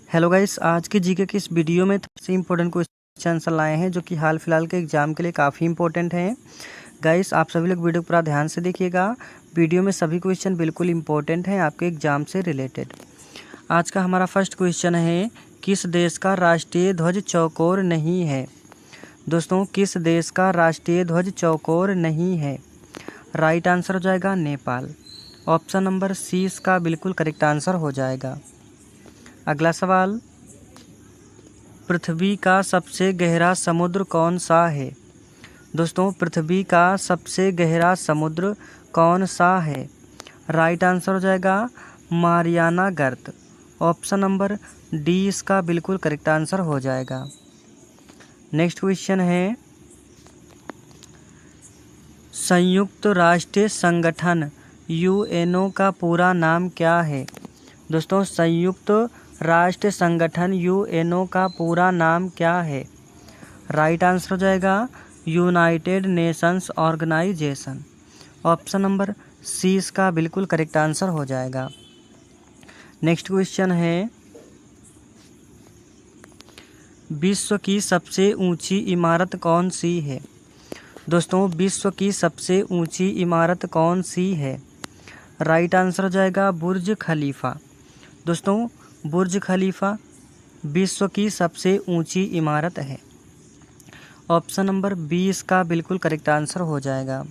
Hello guys, आज के GK की इस वीडियो में सबसे इम्पोर्टेंट क्वेश्चन आंसर लाए हैं जो कि हाल फिलहाल के एग्जाम के लिए काफ़ी इंपॉर्टेंट हैं। गाइस, आप सभी लोग वीडियो को पूरा ध्यान से देखिएगा। वीडियो में सभी क्वेश्चन बिल्कुल इंपॉर्टेंट हैं आपके एग्जाम से रिलेटेड। आज का हमारा फर्स्ट क्वेश्चन है, किस देश का राष्ट्रीय ध्वज चौकोर नहीं है? दोस्तों, किस देश का राष्ट्रीय ध्वज चौकोर नहीं है? राइट आंसर हो जाएगा नेपाल। ऑप्शन नंबर सी इसका बिल्कुल करेक्ट आंसर हो जाएगा। अगला सवाल, पृथ्वी का सबसे गहरा समुद्र कौन सा है? दोस्तों, पृथ्वी का सबसे गहरा समुद्र कौन सा है? राइट आंसर हो जाएगा मारियाना गर्त। ऑप्शन नंबर डी इसका बिल्कुल करेक्ट आंसर हो जाएगा। नेक्स्ट क्वेश्चन है, संयुक्त राष्ट्र संगठन यूएनओ का पूरा नाम क्या है? दोस्तों, संयुक्त राष्ट्र संगठन यूएनओ का पूरा नाम क्या है? राइट आंसर हो जाएगा United Nations Organization. Option number C इसका बिल्कुल करेक्ट आंसर हो जाएगा। नेक्स्ट क्वेश्चन है, विश्व की सबसे ऊंची इमारत कौन सी है? दोस्तों, विश्व की सबसे ऊंची इमारत कौन सी है? राइट आंसर हो जाएगा बुर्ज खलीफा। दोस्तों, बुर्ज खलीफा विश्व की सबसे ऊंची इमारत है। ऑप्शन नंबर बी इसका बिल्कुल करेक्ट आंसर हो जाएगा।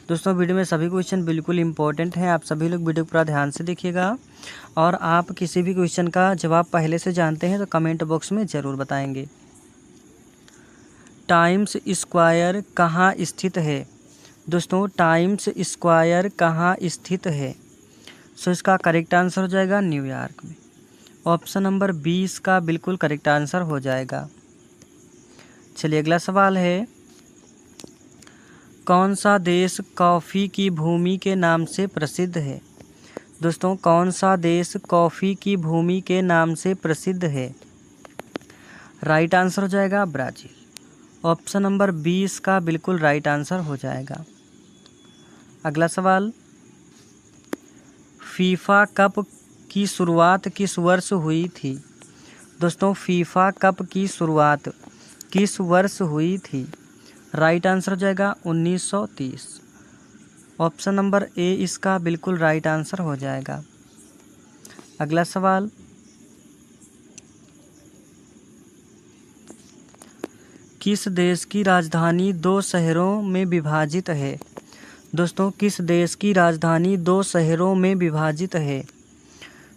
दोस्तों, वीडियो में सभी क्वेश्चन बिल्कुल इंपॉर्टेंट हैं, आप सभी लोग वीडियो को पूरा ध्यान से देखिएगा। और आप किसी भी क्वेश्चन का जवाब पहले से जानते हैं तो कमेंट बॉक्स में ज़रूर बताएंगे। टाइम्स स्क्वायर कहाँ स्थित है? दोस्तों, टाइम्स स्क्वायर कहाँ स्थित है? सो इसका करेक्ट आंसर हो जाएगा न्यूयॉर्क में। ऑप्शन नंबर बी इसका बिल्कुल करेक्ट आंसर हो जाएगा। चलिए, अगला सवाल है, कौन सा देश कॉफ़ी की भूमि के नाम से प्रसिद्ध है? दोस्तों, कौन सा देश कॉफ़ी की भूमि के नाम से प्रसिद्ध है? राइट आंसर हो जाएगा ब्राज़ील। ऑप्शन नंबर बी इसका बिल्कुल राइट आंसर हो जाएगा। अगला सवाल, फीफा कप की शुरुआत किस वर्ष हुई थी? दोस्तों, फीफा कप की शुरुआत किस वर्ष हुई थी? राइट आंसर हो जाएगा 1930। ऑप्शन नंबर ए इसका बिल्कुल राइट आंसर हो जाएगा। अगला सवाल, किस देश की राजधानी दो शहरों में विभाजित है? दोस्तों, किस देश की राजधानी दो शहरों में विभाजित है?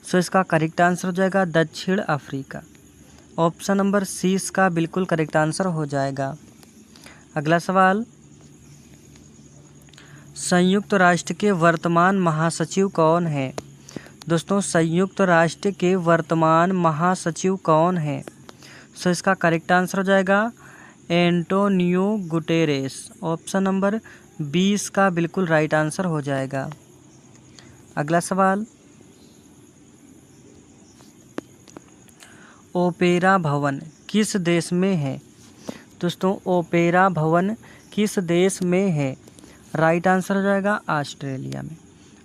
सो इसका करेक्ट आंसर हो जाएगा दक्षिण अफ्रीका। ऑप्शन नंबर सी इसका बिल्कुल करेक्ट आंसर हो जाएगा। अगला सवाल, संयुक्त राष्ट्र के वर्तमान महासचिव कौन है? दोस्तों, संयुक्त राष्ट्र के वर्तमान महासचिव कौन है? सो इसका करेक्ट आंसर हो जाएगा Antonio Guterres. Option number B इसका बिल्कुल राइट आंसर हो जाएगा। अगला सवाल, ओपेरा भवन किस देश में है? दोस्तों, ओपेरा भवन किस देश में है? राइट आंसर हो जाएगा ऑस्ट्रेलिया में।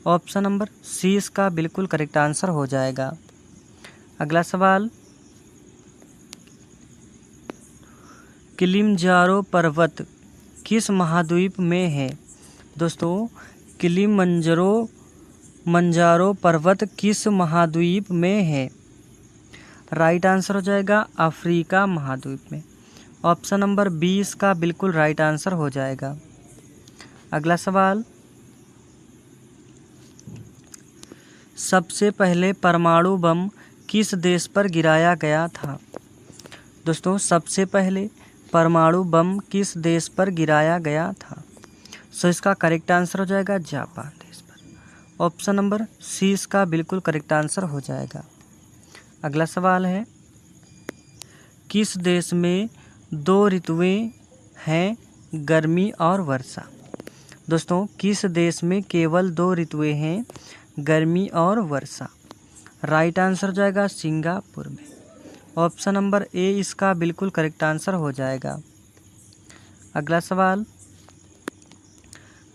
ऑप्शन नंबर सी इसका बिल्कुल करेक्ट आंसर हो जाएगा। अगला सवाल, किलिमंजारो पर्वत किस महाद्वीप में है? दोस्तों, किलिमंजारो पर्वत किस महाद्वीप में है? राइट आंसर हो जाएगा अफ्रीका महाद्वीप में। ऑप्शन नंबर बी इसका बिल्कुल राइट आंसर हो जाएगा। अगला सवाल, सबसे पहले परमाणु बम किस देश पर गिराया गया था? दोस्तों, सबसे पहले परमाणु बम किस देश पर गिराया गया था? सो इसका करेक्ट आंसर हो जाएगा जापान देश पर। ऑप्शन नंबर सी इसका बिल्कुल करेक्ट आंसर हो जाएगा। अगला सवाल है, किस देश में दो ऋतुएं हैं, गर्मी और वर्षा? दोस्तों, किस देश में केवल दो ऋतुएं हैं, गर्मी और वर्षा? राइट आंसर हो जाएगा सिंगापुर में। ऑप्शन नंबर ए इसका बिल्कुल करेक्ट आंसर हो जाएगा। अगला सवाल,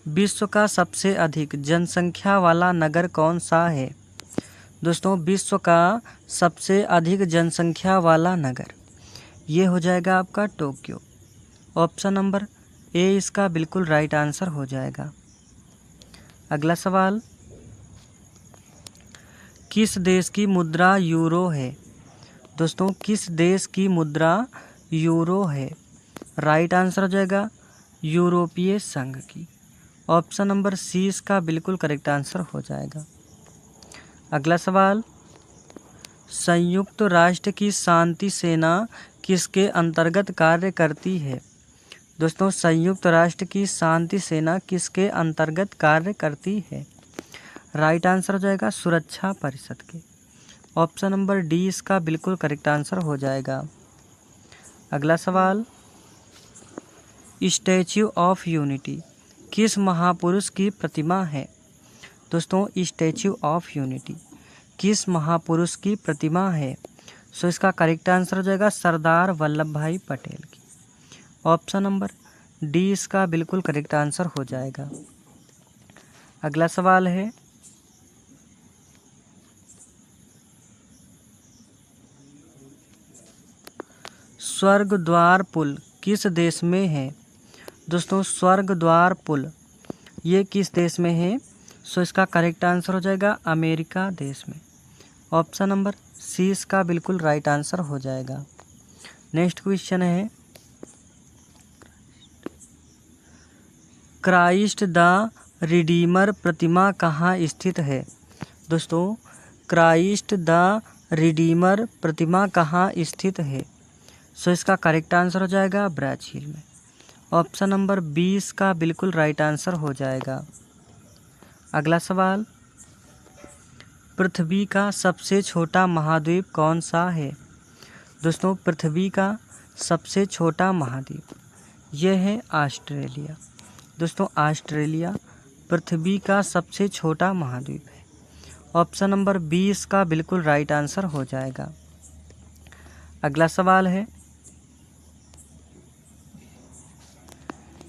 विश्व का सबसे अधिक जनसंख्या वाला नगर कौन सा है? दोस्तों विश्व का सबसे अधिक जनसंख्या वाला नगर, ये हो जाएगा आपका टोक्यो। ऑप्शन नंबर ए इसका बिल्कुल राइट आंसर हो जाएगा। अगला सवाल, किस देश की मुद्रा यूरो है? दोस्तों किस देश की मुद्रा यूरो है? राइट आंसर हो जाएगा यूरोपीय संघ की। ऑप्शन नंबर सी इसका बिल्कुल करेक्ट आंसर हो जाएगा। अगला सवाल, संयुक्त राष्ट्र की शांति सेना किसके अंतर्गत कार्य करती है? दोस्तों संयुक्त राष्ट्र की शांति सेना किसके अंतर्गत कार्य करती है? राइट आंसर हो जाएगा सुरक्षा परिषद के। ऑप्शन नंबर डी इसका बिल्कुल करेक्ट आंसर हो जाएगा। अगला सवाल, स्टैच्यू ऑफ यूनिटी किस महापुरुष की प्रतिमा है? दोस्तों स्टैच्यू ऑफ यूनिटी किस महापुरुष की प्रतिमा है? सो इसका करेक्ट आंसर हो जाएगा सरदार वल्लभ भाई पटेल की। ऑप्शन नंबर डी इसका बिल्कुल करेक्ट आंसर हो जाएगा। अगला सवाल है, स्वर्ग द्वार पुल किस देश में है? दोस्तों स्वर्ग द्वार पुल ये किस देश में है? सो इसका करेक्ट आंसर हो जाएगा अमेरिका देश में। ऑप्शन नंबर सी इसका बिल्कुल राइट आंसर हो जाएगा। नेक्स्ट क्वेश्चन है, क्राइस्ट द रिडीमर प्रतिमा कहाँ स्थित है? दोस्तों क्राइस्ट द रिडीमर प्रतिमा कहाँ स्थित है? सो इसका करेक्ट आंसर हो जाएगा ब्राज़ील में। ऑप्शन नंबर 20 का बिल्कुल राइट आंसर हो जाएगा। अगला सवाल, पृथ्वी का सबसे छोटा महाद्वीप कौन सा है? दोस्तों पृथ्वी का सबसे छोटा महाद्वीप यह है ऑस्ट्रेलिया। दोस्तों ऑस्ट्रेलिया पृथ्वी का सबसे छोटा महाद्वीप है। ऑप्शन नंबर 20 का बिल्कुल राइट आंसर हो जाएगा। अगला सवाल है,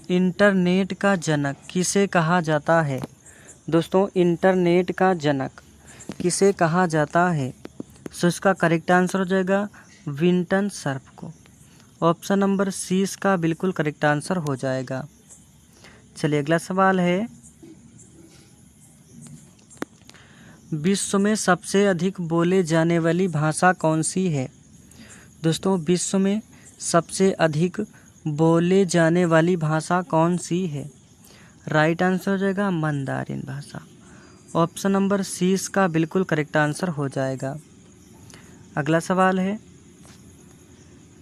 इंटरनेट का जनक किसे कहा जाता है? दोस्तों इंटरनेट का जनक किसे कहा जाता है? सो इसका करेक्ट आंसर हो जाएगा विंटन सर्फ को। ऑप्शन नंबर सी इसका बिल्कुल करेक्ट आंसर हो जाएगा। चलिए अगला सवाल है, विश्व में सबसे अधिक बोले जाने वाली भाषा कौन सी है? दोस्तों विश्व में सबसे अधिक बोले जाने वाली भाषा कौन सी है? राइट आंसर हो जाएगा मंदारिन भाषा। ऑप्शन नंबर सी इसका बिल्कुल करेक्ट आंसर हो जाएगा। अगला सवाल है,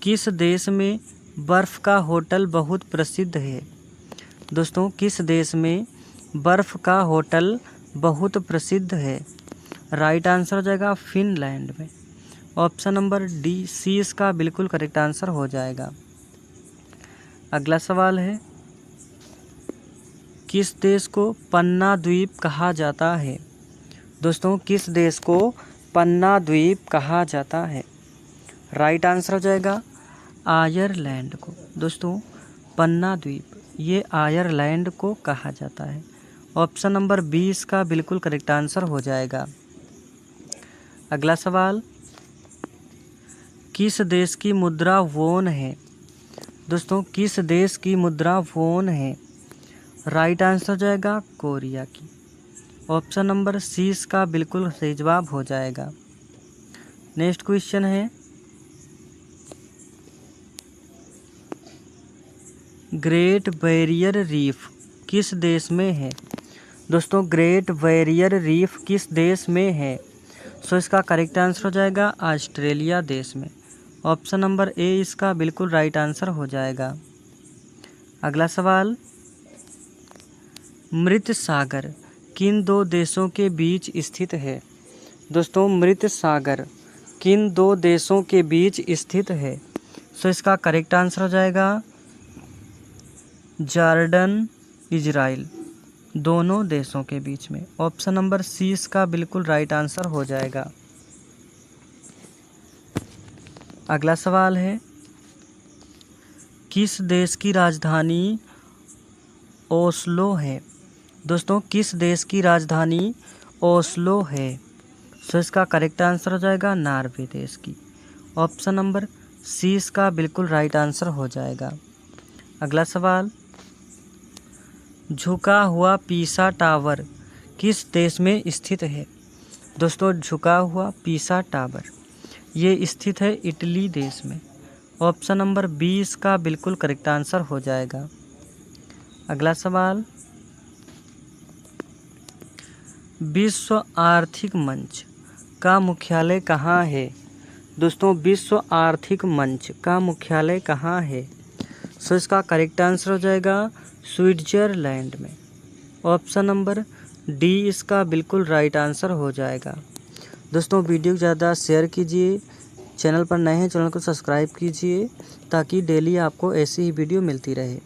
किस देश में बर्फ़ का होटल बहुत प्रसिद्ध है? दोस्तों किस देश में बर्फ़ का होटल बहुत प्रसिद्ध है? राइट आंसर हो जाएगा फिनलैंड में। ऑप्शन नंबर डी सी इसका बिल्कुल करेक्ट आंसर हो जाएगा। अगला सवाल है, किस देश को पन्ना द्वीप कहा जाता है? दोस्तों किस देश को पन्ना द्वीप कहा जाता है? राइट आंसर हो जाएगा आयरलैंड को। दोस्तों पन्ना द्वीप ये आयरलैंड को कहा जाता है। ऑप्शन नंबर 20 का बिल्कुल करेक्ट आंसर हो जाएगा। अगला सवाल, किस देश की मुद्रा वोन है? दोस्तों किस देश की मुद्रा वोन है? राइट आंसर हो जाएगा कोरिया की। ऑप्शन नंबर सी इसका बिल्कुल सही जवाब हो जाएगा। नेक्स्ट क्वेश्चन है, ग्रेट बैरियर रीफ किस देश में है? दोस्तों ग्रेट बैरियर रीफ किस देश में है? सो इसका करेक्ट आंसर हो जाएगा ऑस्ट्रेलिया देश में। ऑप्शन नंबर ए इसका बिल्कुल राइट आंसर हो जाएगा। अगला सवाल, मृत सागर किन दो देशों के बीच स्थित है? दोस्तों मृत सागर किन दो देशों के बीच स्थित है? सो इसका करेक्ट आंसर हो जाएगा जॉर्डन इजराइल दोनों देशों के बीच में। ऑप्शन नंबर सी इसका बिल्कुल राइट आंसर हो जाएगा। अगला सवाल है, किस देश की राजधानी ओस्लो है? दोस्तों किस देश की राजधानी ओस्लो है? सो इसका करेक्ट आंसर हो जाएगा नॉर्वे देश की। ऑप्शन नंबर सी इसका बिल्कुल राइट आंसर हो जाएगा। अगला सवाल, झुका हुआ पीसा टावर किस देश में स्थित है? दोस्तों झुका हुआ पीसा टावर ये स्थित है इटली देश में। ऑप्शन नंबर बी इसका बिल्कुल करेक्ट आंसर हो जाएगा। अगला सवाल, विश्व आर्थिक मंच का मुख्यालय कहाँ है? दोस्तों विश्व आर्थिक मंच का मुख्यालय कहाँ है? सो इसका करेक्ट आंसर हो जाएगा स्विट्जरलैंड में। ऑप्शन नंबर डी इसका बिल्कुल राइट आंसर हो जाएगा। दोस्तों वीडियो को ज़्यादा शेयर कीजिए, चैनल पर नए हैं चैनल को सब्सक्राइब कीजिए ताकि डेली आपको ऐसी ही वीडियो मिलती रहे।